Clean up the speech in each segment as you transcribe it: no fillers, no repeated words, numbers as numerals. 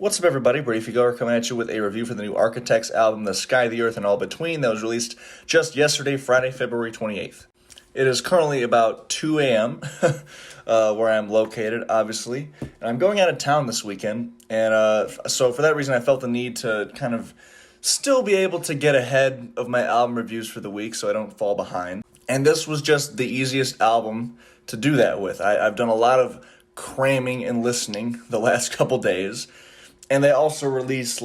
What's up, everybody? Brady Goer coming at you with a review for the new Architects album, The Sky, the Earth, and All Between, that was released just yesterday, Friday, February 28th. It is currently about 2 a.m. Where I'm located, obviously, and I'm going out of town this weekend, and so for that reason I felt the need to kind of still be able to get ahead of my album reviews for the week so I don't fall behind. And this was just the easiest album to do that with. I've done a lot of cramming and listening the last couple days. And they also released,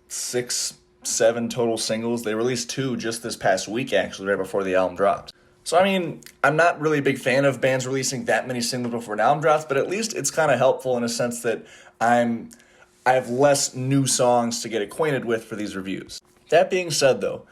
6, 7 total singles. They released 2 just this past week, actually, right before the album dropped. So, I mean, I'm not really a big fan of bands releasing that many singles before an album drops, but at least it's kind of helpful in a sense that I have less new songs to get acquainted with for these reviews. That being said, though,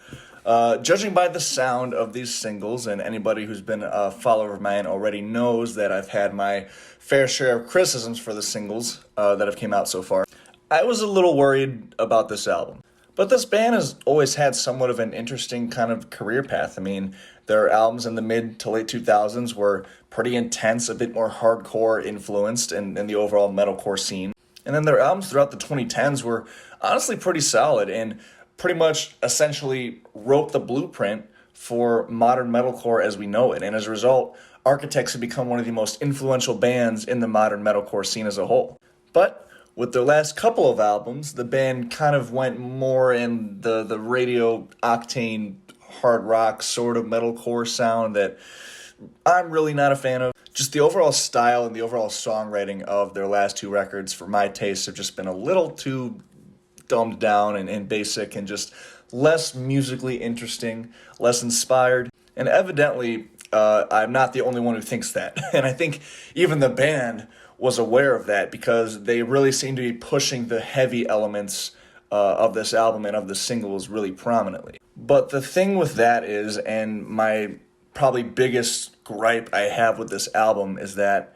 judging by the sound of these singles, and anybody who's been a follower of mine already knows that I've had my fair share of criticisms for the singles that have came out so far, I was a little worried about this album. But this band has always had somewhat of an interesting kind of career path. I mean, their albums in the mid to late 2000s were pretty intense, a bit more hardcore influenced in the overall metalcore scene. And then their albums throughout the 2010s were honestly pretty solid and pretty much essentially wrote the blueprint for modern metalcore as we know it. And as a result, Architects have become one of the most influential bands in the modern metalcore scene as a whole. But with their last couple of albums, the band kind of went more in the radio octane hard rock sort of metalcore sound that I'm really not a fan of. Just the overall style and the overall songwriting of their last 2 records, for my taste, have just been a little too dumbed down and basic and just less musically interesting, less inspired. And evidently, I'm not the only one who thinks that. And I think even the band was aware of that because they really seem to be pushing the heavy elements of this album and of the singles really prominently. But the thing with that is, and my probably biggest gripe I have with this album, is that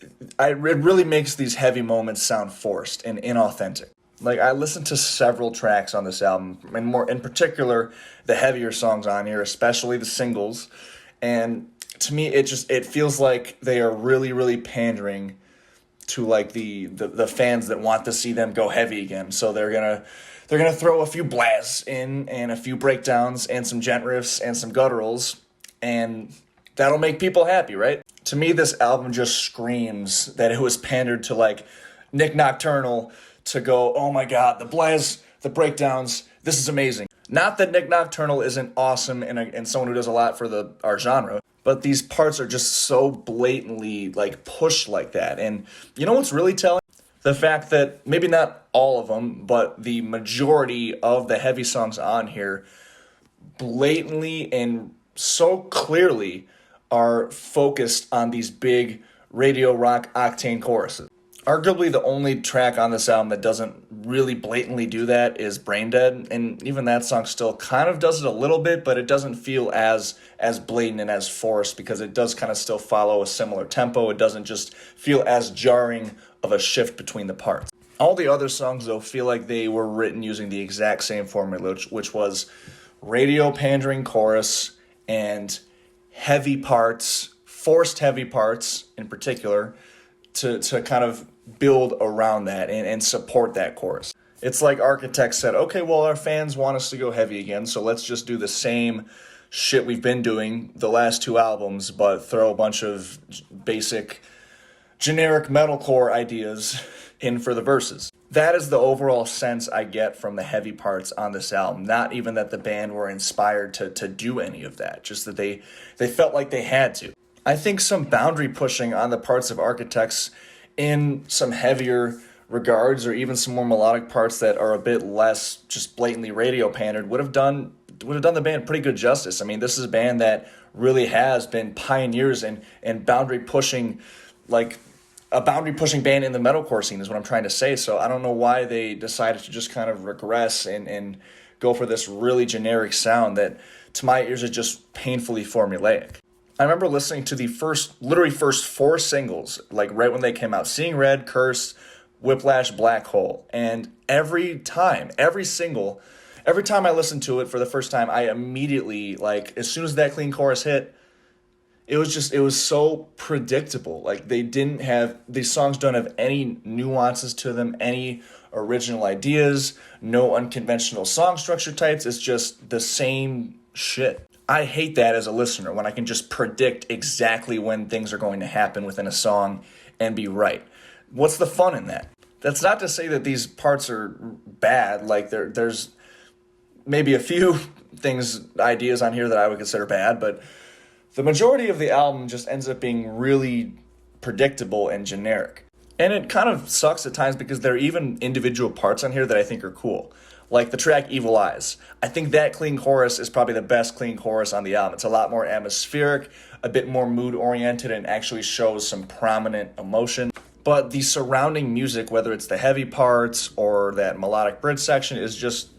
it really makes these heavy moments sound forced and inauthentic. Like, I listened to several tracks on this album, and more in particular, the heavier songs on here, especially the singles, and to me, it feels like they are really, really pandering to like the fans that want to see them go heavy again. So they're gonna throw a few blasts in and a few breakdowns and some gent riffs and some gutturals, and that'll make people happy, right? To me, this album just screams that it was pandered to like Nick Nocturnal to go, oh my god, the blasts, the breakdowns, this is amazing. Not that Nick Nocturnal isn't awesome and someone who does a lot for our genre, but these parts are just so blatantly like pushed like that. And you know what's really telling? The fact that maybe not all of them, but the majority of the heavy songs on here blatantly and so clearly are focused on these big radio rock octane choruses. Arguably the only track on this album that doesn't really blatantly do that is Brain Dead, and even that song still kind of does it a little bit, but it doesn't feel as blatant and as forced because it does kind of still follow a similar tempo. It doesn't just feel as jarring of a shift between the parts. All the other songs, though, feel like they were written using the exact same formula, which was radio pandering chorus and heavy parts, forced heavy parts in particular, to kind of build around that and support that chorus. It's like Architects said, okay, well, our fans want us to go heavy again, so let's just do the same shit we've been doing the last 2 albums, but throw a bunch of basic, generic metalcore ideas in for the verses. That is the overall sense I get from the heavy parts on this album. Not even that the band were inspired to do any of that, just that they felt like they had to. I think some boundary pushing on the parts of Architects in some heavier regards, or even some more melodic parts that are a bit less just blatantly radio pandered, would have done the band pretty good justice. I mean, this is a band that really has been pioneers in boundary pushing, like a boundary pushing band in the metalcore scene is what I'm trying to say. So I don't know why they decided to just kind of regress and go for this really generic sound that to my ears is just painfully formulaic. I remember listening to the first 4 singles, like right when they came out, Seeing Red, Curse, Whiplash, Black Hole. And every time I listened to it for the first time, I immediately, like, as soon as that clean chorus hit, it was so predictable. Like these songs don't have any nuances to them, any original ideas, no unconventional song structure types. It's just the same shit. I hate that as a listener when I can just predict exactly when things are going to happen within a song and be right. What's the fun in that? That's not to say that these parts are bad. Like there's maybe a few ideas on here that I would consider bad, but the majority of the album just ends up being really predictable and generic. And it kind of sucks at times because there are even individual parts on here that I think are cool. Like the track Evil Eyes. I think that clean chorus is probably the best clean chorus on the album. It's a lot more atmospheric, a bit more mood-oriented, and actually shows some prominent emotion. But the surrounding music, whether it's the heavy parts or that melodic bridge section, is just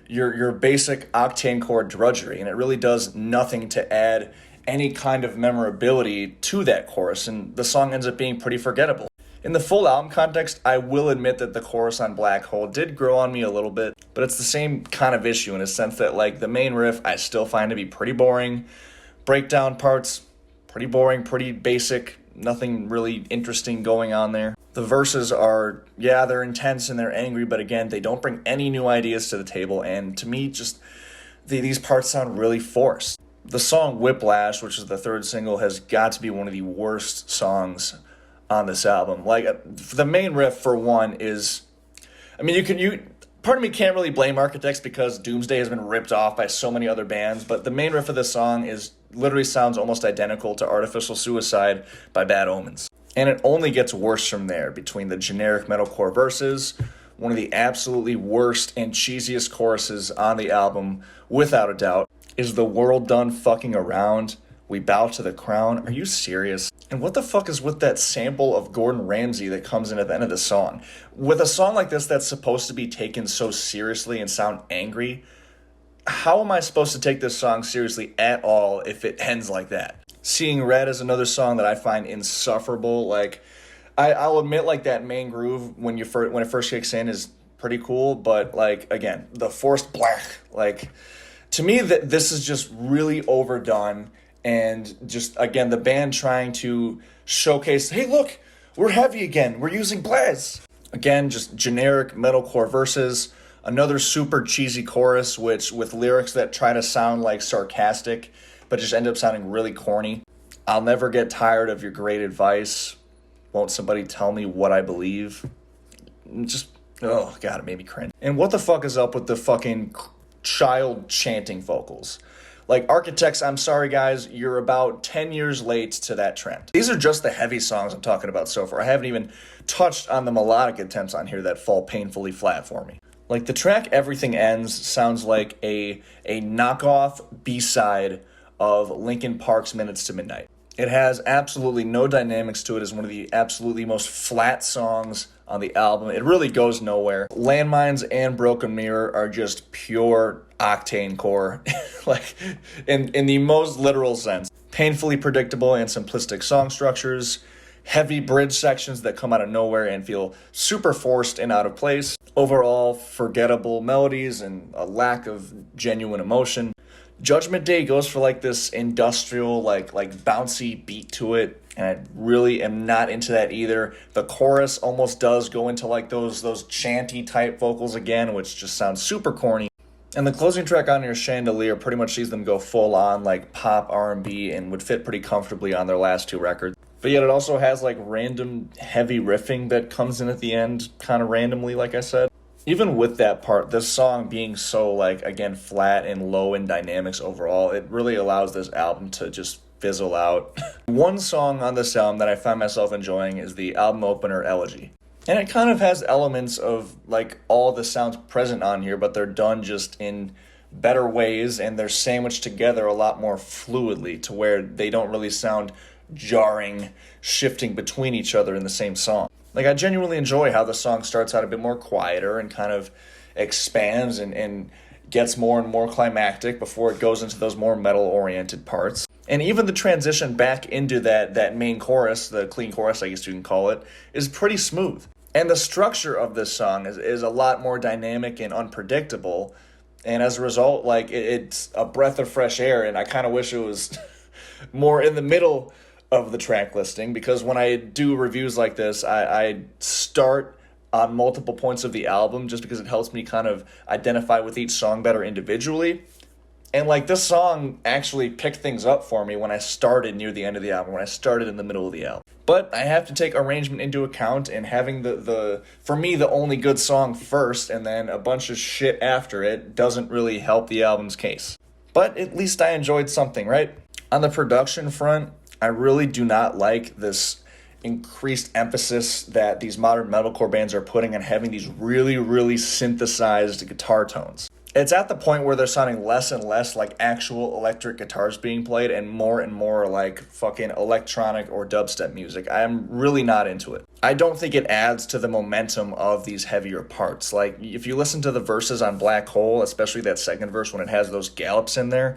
your basic octane core drudgery, and it really does nothing to add any kind of memorability to that chorus, and the song ends up being pretty forgettable. In the full album context, I will admit that the chorus on Black Hole did grow on me a little bit, but it's the same kind of issue in a sense that, like, the main riff I still find to be pretty boring. Breakdown parts, pretty boring, pretty basic, nothing really interesting going on there. The verses are, yeah, they're intense and they're angry, but again, they don't bring any new ideas to the table, and to me, just these parts sound really forced. The song Whiplash, which is the third single, has got to be one of the worst songs on this album. Like, the main riff, for one, is, I mean, part of me can't really blame Architects because Doomsday has been ripped off by so many other bands, but the main riff of this song literally sounds almost identical to Artificial Suicide by Bad Omens. And it only gets worse from there, between the generic metalcore verses, one of the absolutely worst and cheesiest choruses on the album, without a doubt, is The World Done Fucking Around, We Bow to the Crown. Are you serious? And what the fuck is with that sample of Gordon Ramsay that comes in at the end of the song? With a song like this that's supposed to be taken so seriously and sound angry, how am I supposed to take this song seriously at all if it ends like that? Seeing Red is another song that I find insufferable. Like, I'll admit, like, that main groove when it first kicks in is pretty cool, but, like, again, the forced black, like, to me, this is just really overdone, and just, again, the band trying to showcase, hey, look, we're heavy again, we're using blaz. Again, just generic metalcore verses, another super cheesy chorus, which with lyrics that try to sound like sarcastic, but just end up sounding really corny. I'll never get tired of your great advice. Won't somebody tell me what I believe? Just, oh god, it made me cringe. And what the fuck is up with the fucking child chanting vocals? Like, Architects, I'm sorry guys, you're about 10 years late to that trend. These are just the heavy songs I'm talking about so far. I haven't even touched on the melodic attempts on here that fall painfully flat for me. Like, the track Everything Ends sounds like a knockoff B-side of Linkin Park's Minutes to Midnight. It has absolutely no dynamics to it. It's one of the absolutely most flat songs on the album. It really goes nowhere. Landmines and Broken Mirror are just pure octane core, like, in the most literal sense. Painfully predictable and simplistic song structures, heavy bridge sections that come out of nowhere and feel super forced and out of place. Overall, forgettable melodies and a lack of genuine emotion. Judgment Day goes for, like, this industrial, like bouncy beat to it, and I really am not into that either. The chorus almost does go into, like, those chanty type vocals again, which just sounds super corny. And the closing track on here, Chandelier, pretty much sees them go full on, like, pop R&B and would fit pretty comfortably on their last two records. But yet it also has, like, random heavy riffing that comes in at the end, kind of randomly, like I said. Even with that part, this song being so, like, again, flat and low in dynamics overall, it really allows this album to just fizzle out. One song on this album that I find myself enjoying is the album opener, Elegy. And it kind of has elements of, like, all the sounds present on here, but they're done just in better ways, and they're sandwiched together a lot more fluidly to where they don't really sound jarring, shifting between each other in the same song. Like, I genuinely enjoy how the song starts out a bit more quieter and kind of expands and gets more and more climactic before it goes into those more metal-oriented parts. And even the transition back into that main chorus, the clean chorus, I guess you can call it, is pretty smooth. And the structure of this song is a lot more dynamic and unpredictable. And as a result, like, it's a breath of fresh air, and I kind of wish it was more in the middle of the track listing, because when I do reviews like this, I start on multiple points of the album just because it helps me kind of identify with each song better individually. And like this song actually picked things up for me when I started near the end of the album, when I started in the middle of the album. But I have to take arrangement into account, and having the for me, the only good song first and then a bunch of shit after it doesn't really help the album's case. But at least I enjoyed something, right? On the production front, I really do not like this increased emphasis that these modern metalcore bands are putting on having these really, really synthesized guitar tones. It's at the point where they're sounding less and less like actual electric guitars being played and more like fucking electronic or dubstep music. I'm really not into it. I don't think it adds to the momentum of these heavier parts. Like, if you listen to the verses on Black Hole, especially that second verse when it has those gallops in there,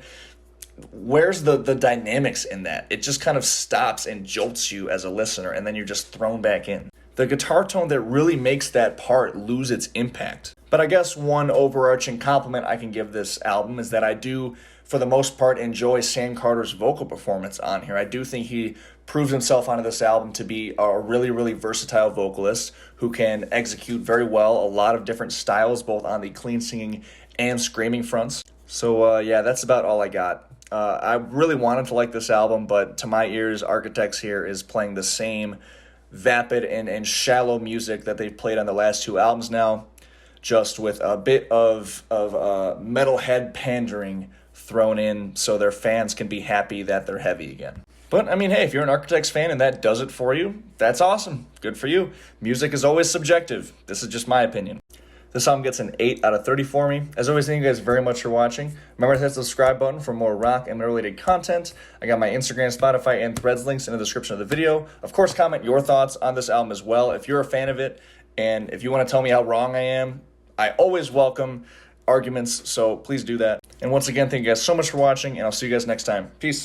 where's the dynamics in that? It just kind of stops and jolts you as a listener, and then you're just thrown back in. The guitar tone that really makes that part lose its impact. But I guess one overarching compliment I can give this album is that I do, for the most part, enjoy Sam Carter's vocal performance on here. I do think he proves himself onto this album to be a really, really versatile vocalist who can execute very well a lot of different styles, both on the clean singing and screaming fronts. So yeah, that's about all I got. I really wanted to like this album, but to my ears, Architects here is playing the same vapid and shallow music that they've played on the last two albums now, just with a bit of metalhead pandering thrown in so their fans can be happy that they're heavy again. But, I mean, hey, if you're an Architects fan and that does it for you, that's awesome. Good for you. Music is always subjective. This is just my opinion. This album gets an 8 out of 30 for me. As always, thank you guys very much for watching. Remember to hit the subscribe button for more rock and metal-related content. I got my Instagram, Spotify, and Threads links in the description of the video. Of course, comment your thoughts on this album as well if you're a fan of it. And if you want to tell me how wrong I am, I always welcome arguments, so please do that. And once again, thank you guys so much for watching, and I'll see you guys next time. Peace.